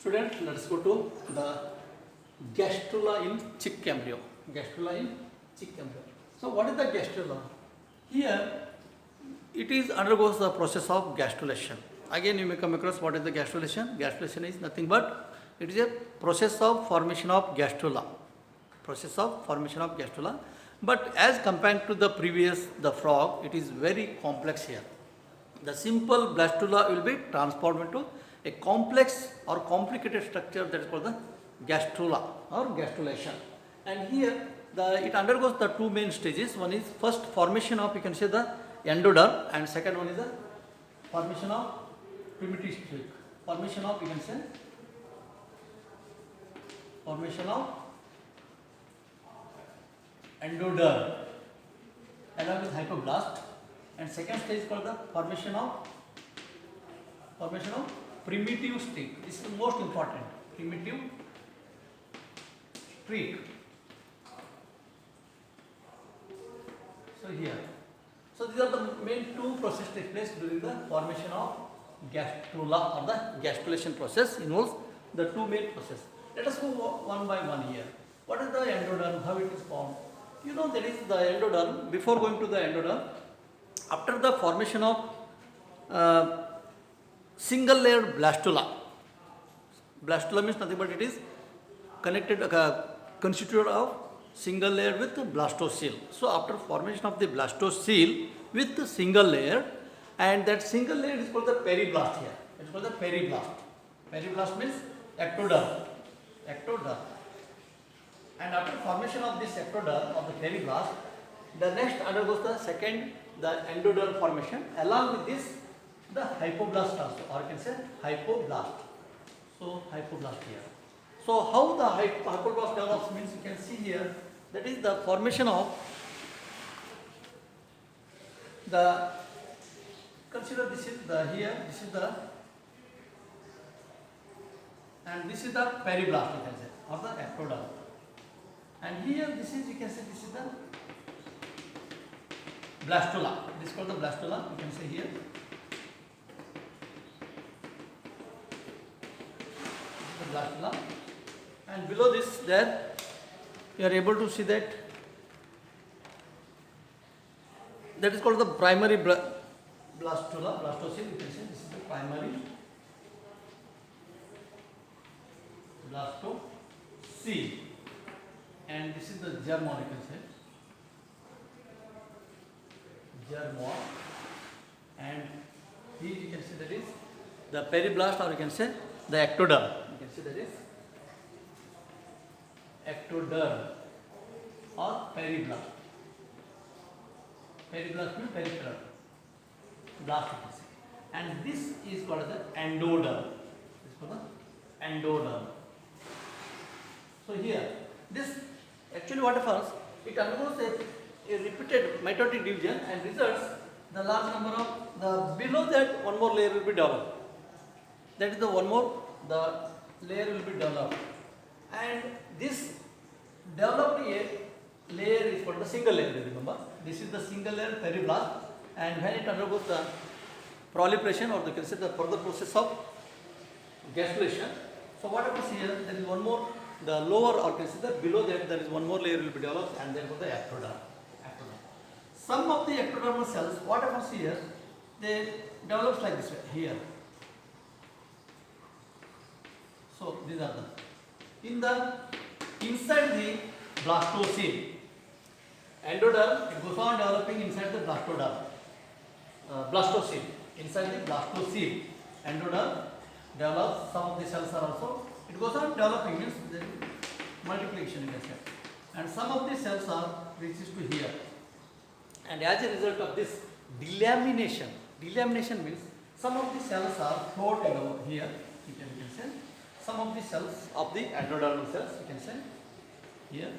Students, let's go to the gastrula in chick embryo. Gastrula in chick embryo. So, what is the gastrula? Here, it is undergoes the process of gastrulation. Again, you may come across what is the gastrulation. Gastrulation is nothing but it is a process of formation of gastrula. Process of formation of gastrula. But as compared to the previous, the frog, it is very complex here. The simple blastula will be transformed into a complex or complicated structure that is called the gastrula or gastrulation. And here it undergoes the two main stages. One is first formation of, you can say, the endoderm, and second one is the formation of primitive streak. Formation of, you can say, formation of endoderm along with hypoblast, and second stage is called the formation of primitive streak. This is the most important, primitive streak. So here, so these are the main two processes take place during the formation of gastrula, or the gastrulation process involves the two main processes. Let us go one by one here. What is the endoderm? How it is formed? You know, there is the endoderm. Before going to the endoderm, after the formation of single layered blastula. Blastula means nothing but it is connected, constituted of single layer with blastocele. So after formation of the blastocele with the single layer, and that single layer is called the periblast here. It is called the periblast. Periblast means ectoderm. Ectoderm. And after formation of this ectoderm of the periblast, the next undergoes the second, the endoderm formation. Along with this, the hypoblast also, or you can say hypoblast. So hypoblast here. So how the hypoblast develops means you can see here, that is the formation of the, consider this is the here, this is the, and this is the periblast, you can say, or the ectoderm. And here this is, you can say, this is the blastula. This is called the blastula, you can say here. The blastula. And below this, there you are able to see that is called the primary blastula, blastocele, you can say this is the primary blastocele, and this is the germon, you can say germon, and here you can see that is the periblast, or you can say the ectoderm, you can see that is ectoderm or periblast. Periblast means peripheral blast, you can say. And this is called the endoderm. This is called the endoderm. So here, this actually what happens, it undergoes a repeated mitotic division and results the large number of the, below that one more layer will be developed. That is the one more, the layer will be developed. And this developed layer is called the single layer, remember. This is the single layer periblast, and when it undergoes the proliferation, or you can say the further process of gastrulation. So what happens here, there is one more, the lower, or you can say the below that there is one more layer will be developed, and then the ectoderm. Some of the ectodermal cells, what happens here, they develops like this way, here. So these are the, inside the blastocele, endoderm, it goes on developing inside the blastocele, inside the blastocele, endoderm develops, some of the cells are also, it goes on developing, means the multiplication, you can say, and some of the cells are reaches to here, and as a result of this delamination means some of the cells are floating over here, you can say, some of the cells of the endodermal cells, you can say here,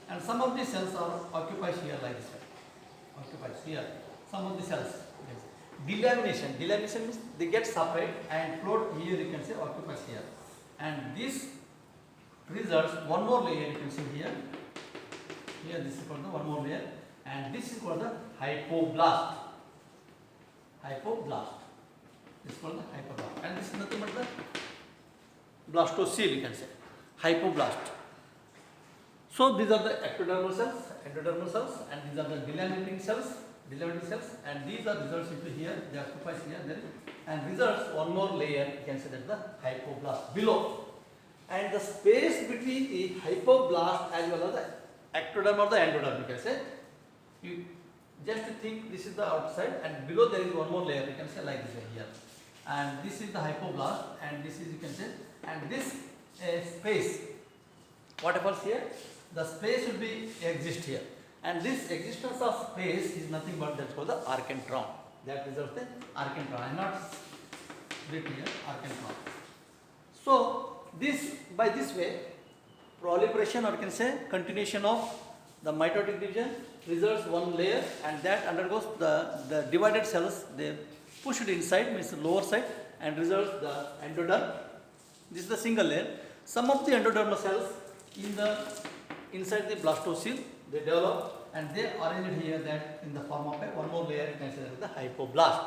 and some of the cells are occupied here like this, occupies here, some of the cells, delamination means they get separate and float here, you can say occupies here, and this results one more layer, you can see here, this is called the one more layer, and this is called the hypoblast. This is called the hypoblast, and this is nothing but the blastocele, you can say, hypoblast. So these are the ectodermal cells, endodermal cells, and these are the delaminating cells, and these are results into here, they occupies here, then, and results one more layer, you can say that the hypoblast below. And the space between the hypoblast as well as the ectoderm or the endoderm, you can say, you just think this is the outside, and below there is one more layer, you can say like this way here. And this is the hypoblast, and this is, you can say, and this space, what happens here? The space will be exist here, and this existence of space is nothing but that's called the archentron. That is the archentron. I am not written here archentron. So this, by this way, proliferation, or you can say continuation of the mitotic division results one layer, and that undergoes the divided cells. They push it inside, means the lower side, and results the endoderm. This is the single layer. Some of the endodermal cells inside the blastocele, they develop, and they arrange here that in the form of one more layer, you can say that is the hypoblast.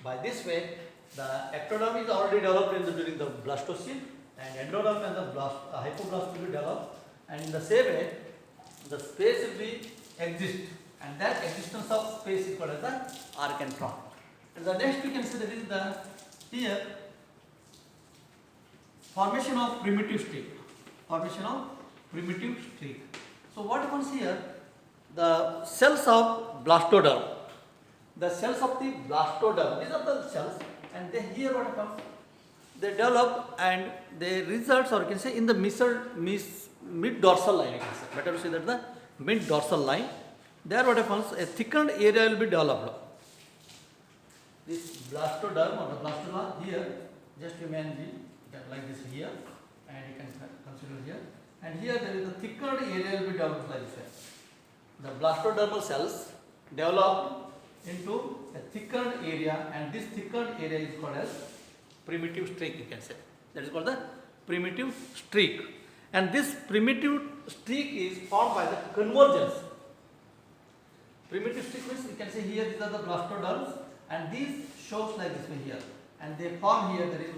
By this way, the ectoderm is already developed during the blastocele, and endoderm and the hypoblast will be developed, and in the same way, the space will be exist, and that existence of space is called as the archentron. And the next we can say that is the here formation of primitive streak. Formation of primitive streak. So what happens here? The cells of blastoderm. The cells of the blastoderm. These are the cells, and they here what happens? They develop and they results, or you can say in the mid dorsal line. You can say better to say that the mid dorsal line. There what happens? A thickened area will be developed. This blastoderm or the blastula here, just imagine that like this here, and you can consider here, and here there is a thickened area will be developed like this. The blastodermal cells develop into a thickened area, and this thickened area is called as primitive streak, you can say. That is called the primitive streak. And this primitive streak is formed by the convergence. Primitive streak means you can say here these are the blastoderms, and these shows like this way here, and they form here. There is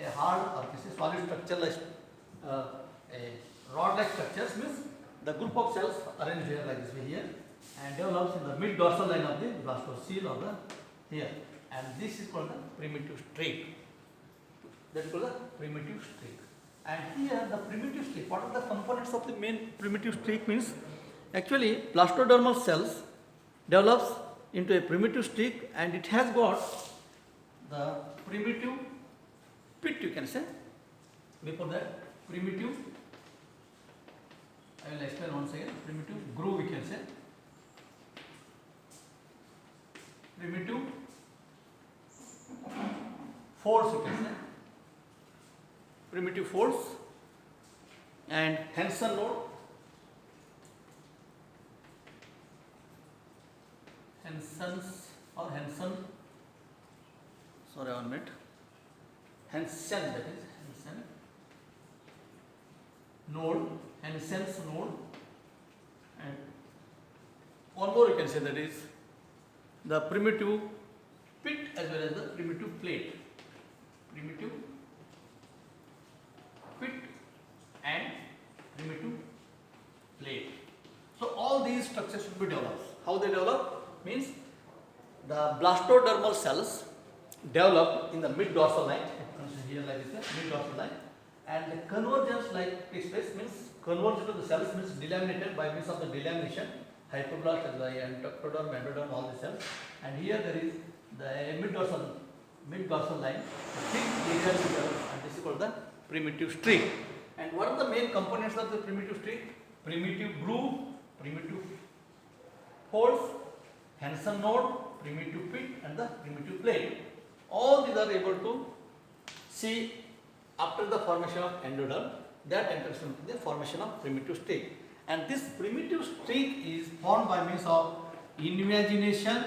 a hard or solid structure like a rod-like structures, means the group of cells arranged here like this way here, and develops in the mid dorsal line of the blastocele or the here, and this is called the primitive streak. That is called the primitive streak. And here the primitive streak, what are the components of the main primitive streak means? Actually, blastodermal cells develops into a primitive streak, and it has got the primitive pit, you can say. Before that, primitive, I will explain once again, primitive groove, we can say. Primitive force, you can say. Primitive force and Henson node. Sorry, 1 minute. Henson, that is Henson node, Henson's node, and one more you can say, that is the primitive pit as well as the primitive plate. Primitive pit and primitive plate. So all these structures should be developed. How they develop? Means the blastodermal cells develop in the mid dorsal line, here like this, mid dorsal line, and the convergence like takes place, means convergence of the cells means delaminated by means of the delamination, hypoblast as well, and ectoderm, endoderm, all the cells, and here there is the mid dorsal line, the thick area is developed, and this is called the primitive streak. And what are the main components of the primitive streak? Primitive groove, primitive force, Henson node, primitive pit, and the primitive plate. All these are able to see after the formation of endoderm, that enters into the formation of primitive streak. And this primitive streak is formed by means of invagination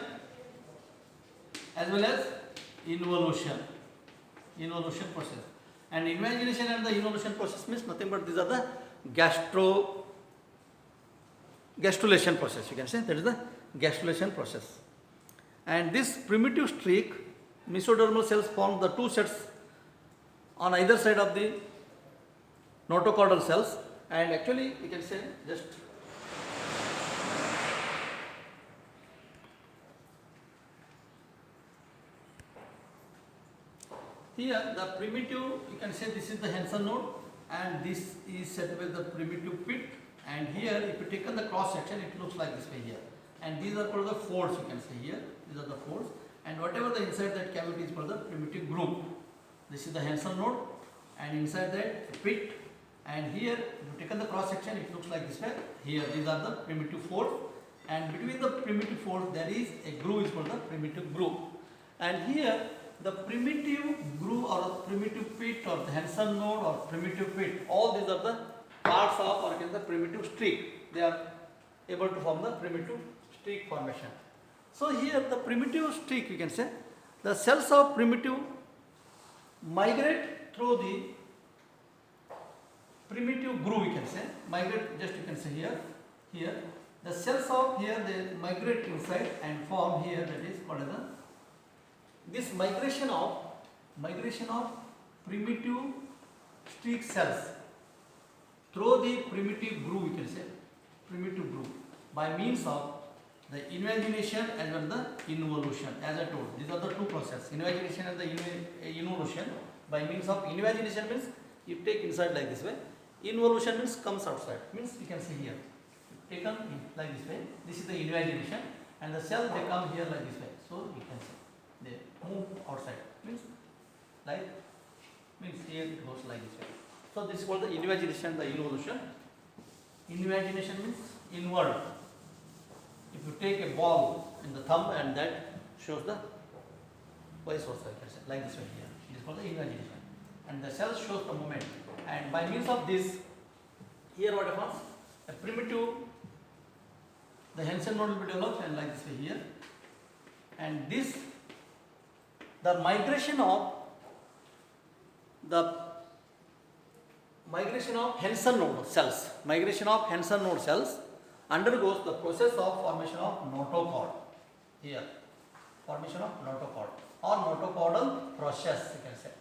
as well as involution process. And invagination and the involution process means nothing but these are the gastrulation process, you can say, that is the gastrulation process. And this primitive streak, mesodermal cells form the two sets on either side of the notochordal cells, and actually we can say just here the primitive, you can say this is the Henson node and this is set with the primitive pit, and here if you take the cross section it looks like this way here, and these are called the folds, you can say here, these are the folds, and whatever the inside that cavity is called the primitive groove. This is the Henson node and inside that a pit, and here if you take the cross section it looks like this way, here these are the primitive folds, and between the primitive folds there is a groove is called the primitive groove, and here the primitive groove or primitive pit or the Henson node or primitive pit, all these are the parts of or the primitive streak. They are able to form the primitive streak formation. So here the primitive streak, you can say the cells of primitive migrate through the primitive groove, you can say migrate, just you can say here the cells of here they migrate inside and form here, that is called as the this migration of primitive streak cells through the primitive groove, you can say primitive groove, by means of the invagination as well as the involution. As I told, these are the two processes, invagination and the involution. By means of invagination means you take inside like this way, involution means comes outside, means you can see here taken in like this way, this is the invagination, and the cell they come here like this way, so you can see they move outside, means like, means here it goes like this way. So this is called the invagination, the involution. Invagination means inward. If you take a ball in the thumb and that shows the vice versa, like this way here, it is called the invagination, and the cell shows the movement, and by means of this here what happens, a primitive, the Henson node will be developed and like this way here, and this the migration of Henson node cells, undergoes the process of formation of notochord. Here, formation of notochord or notochordal process, you can say.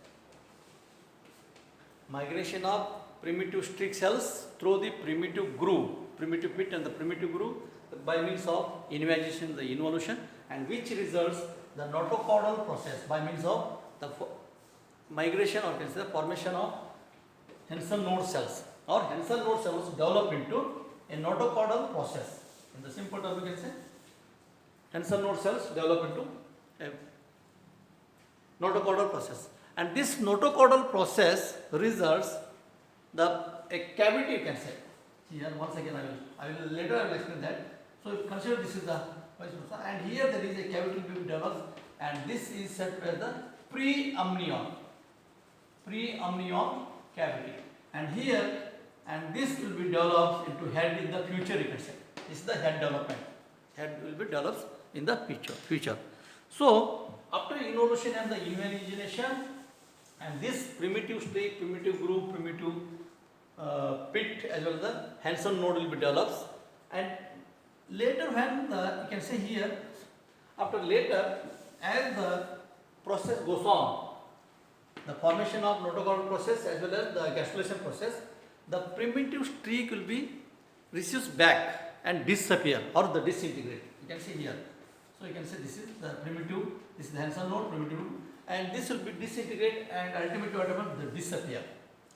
Migration of primitive streak cells through the primitive groove, primitive pit and the primitive groove by means of invagination, the involution, and which results the notochordal process by means of the migration or can say the formation of Henson node cells, or Henson node cells develop into a notochordal process. In the simple term, we can say Henson node cells develop into a notochordal process, and this notochordal process results a cavity, you can say. Here once again I will later I will explain that. So consider this is the vice versa, and here there is a cavity being developed, and this is set as the preamnion cavity, and here, and this will be developed into head in the future, you can say. This is the head development. Head will be developed in the future. So after involution and the invagination, and this primitive streak, primitive groove, primitive pit as well as the Henson node will be developed, and later when you can say here, after later as the process goes on, the formation of notochordal process as well as the gastrulation process, the primitive streak will be receives back and disappear or the disintegrate. You can see here. So you can say this is the primitive, this is the Henson node, primitive, and this will be disintegrate and ultimately what happens? The disappear.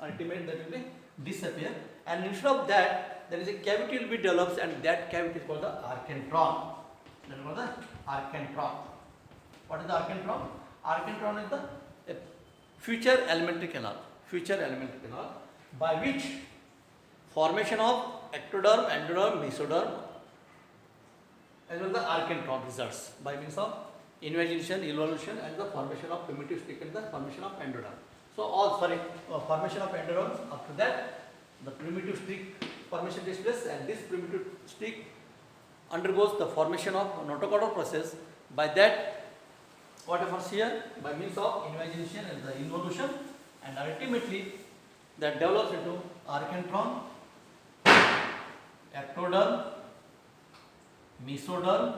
Ultimately that will be disappear, and instead of that there is a cavity will be developed, and that cavity is called the archentron. That is called the archentron. What is the archentron? Archentron is the future alimentary canal, by which formation of ectoderm, endoderm, mesoderm as well as the archentron results by means of invagination, involution, and the formation of primitive streak and the formation of endoderm. So formation of endoderms. After that, the primitive streak formation takes place, and this primitive streak undergoes the formation of notochordal process. By that, what happens here? By means of invagination and the involution, and ultimately that develops into archentron, ectoderm, mesoderm,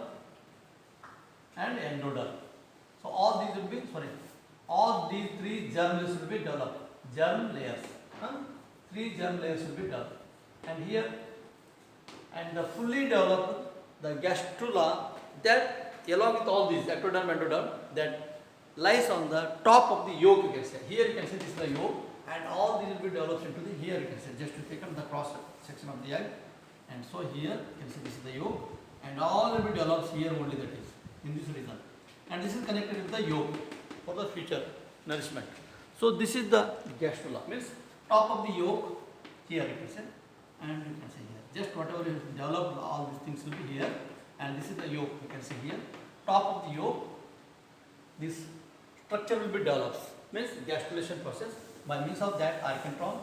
and endoderm. So all these three germs will be developed, germ layers. three germ layers will be developed. And here, and the fully developed, the gastrula, that along with all these ectoderm, endoderm, that lies on the top of the yolk, you can say. Here you can see this is the yolk, and all these will be developed into the, here you can say, just to take up the cross section of the egg. And so here you can see this is the yolk, and all will be developed here only, that is, in this region. And this is connected with the yolk for the future nourishment. So this is the gastrula, means top of the yolk, here you can say, and you can see here. Just whatever is developed, all these things will be here, and this is the yolk, you can see here. Top of the yolk, this structure will be developed, means gastrulation process. By means of that, architron,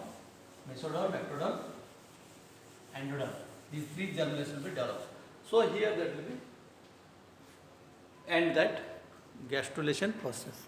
mesoderm, ectoderm, endoderm, these three germ layers will be developed. So here that will be end that gastrulation process.